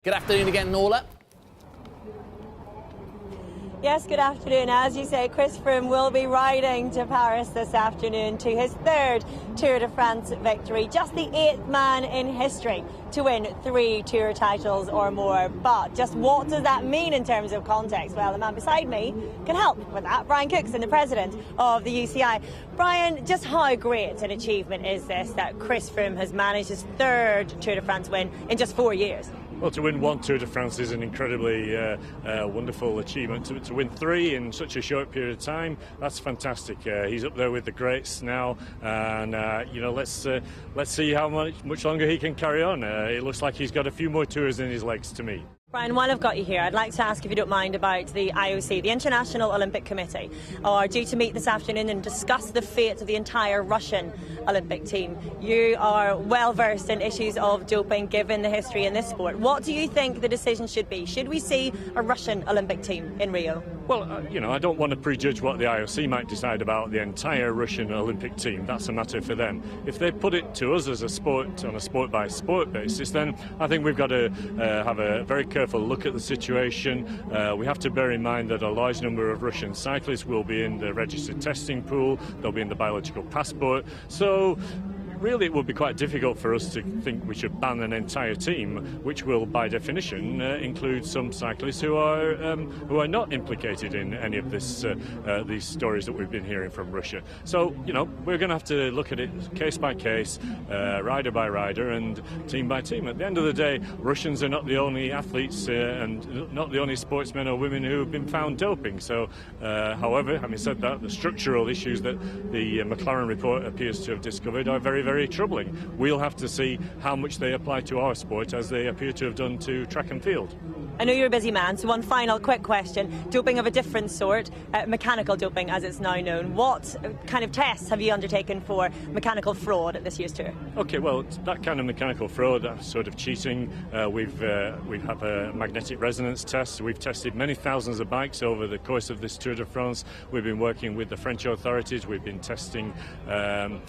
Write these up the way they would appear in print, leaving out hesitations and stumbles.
Good afternoon again, Norla. Yes, good afternoon. As you say, Chris Froome will be riding to Paris this afternoon to his third Tour de France victory, just the 8th man in history to win 3 Tour titles or more. But just what does that mean in terms of context? Well, the man beside me can help with that. Brian Cookson, the president of the UCI. Brian, just how great an achievement is this that Chris Froome has managed his third Tour de France win in just 4 years? Well, to win 1 Tour de France is an incredibly wonderful achievement. To win 3 in such a short period of time, that's fantastic. He's up there with the greats now, and let's see how much longer he can carry on. It looks like he's got a few more tours in his legs to me. Brian, while I've got you here, I'd like to ask, if you don't mind, about the IOC. The International Olympic Committee are due to meet this afternoon and discuss the fate of the entire Russian Olympic team. You are well versed in issues of doping, given the history in this sport. What do you think the decision should be? Should we see a Russian Olympic team in Rio? Well, I don't want to prejudge what the IOC might decide about the entire Russian Olympic team. That's a matter for them. If they put it to us as a sport, on a sport-by-sport basis, then I think we've got to have a very careful look at the situation. We have to bear in mind that a large number of Russian cyclists will be in the registered testing pool. They'll be in the biological passport. So really, it would be quite difficult for us to think we should ban an entire team, which will, by definition, include some cyclists who are not implicated in any of these stories that we've been hearing from Russia. So, we're going to have to look at it case by case, rider by rider, and team by team. At the end of the day, Russians are not the only athletes and not the only sportsmen or women who have been found doping. So, however, having said that, the structural issues that the McLaren report appears to have discovered are very, very troubling. We'll have to see how much they apply to our sport, as they appear to have done to track and field. I know you're a busy man, so one final quick question. Doping of a different sort, mechanical doping as it's now known. What kind of tests have you undertaken for mechanical fraud at this year's Tour? Okay, well, that kind of mechanical fraud, that sort of cheating, we have a magnetic resonance test. We've tested many thousands of bikes over the course of this Tour de France. We've been working with the French authorities. We've been testing thermal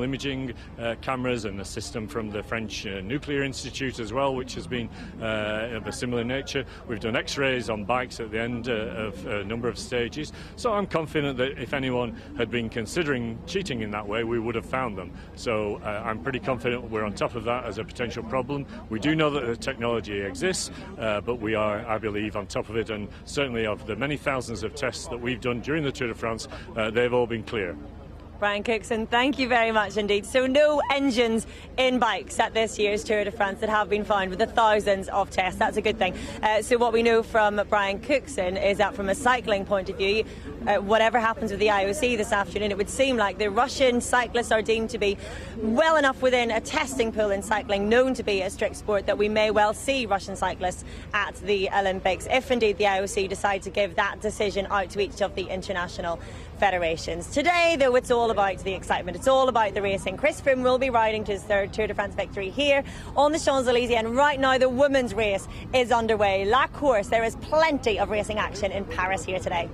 imaging cameras and a system from the French Nuclear Institute as well, which has been of a similar nature. We've done x-rays on bikes at the end of a number of stages. So I'm confident that if anyone had been considering cheating in that way, we would have found them. So I'm pretty confident we're on top of that as a potential problem. We do know that the technology exists, but we are, I believe, on top of it, and certainly of the many thousands of tests that we've done during the Tour de France, they've all been clear. Brian Cookson, thank you very much indeed. So no engines in bikes at this year's Tour de France that have been found with the thousands of tests. That's a good thing. So what we know from Brian Cookson is that from a cycling point of view, whatever happens with the IOC this afternoon, it would seem like the Russian cyclists are deemed to be well enough within a testing pool in cycling, known to be a strict sport, that we may well see Russian cyclists at the Olympics, if indeed the IOC decide to give that decision out to each of the international federations. Today, though, it's all about the excitement. It's all about the racing. Chris Froome will be riding to his third Tour de France victory here on the Champs-Elysees, and right now the women's race is underway. La Course, there is plenty of racing action in Paris here today.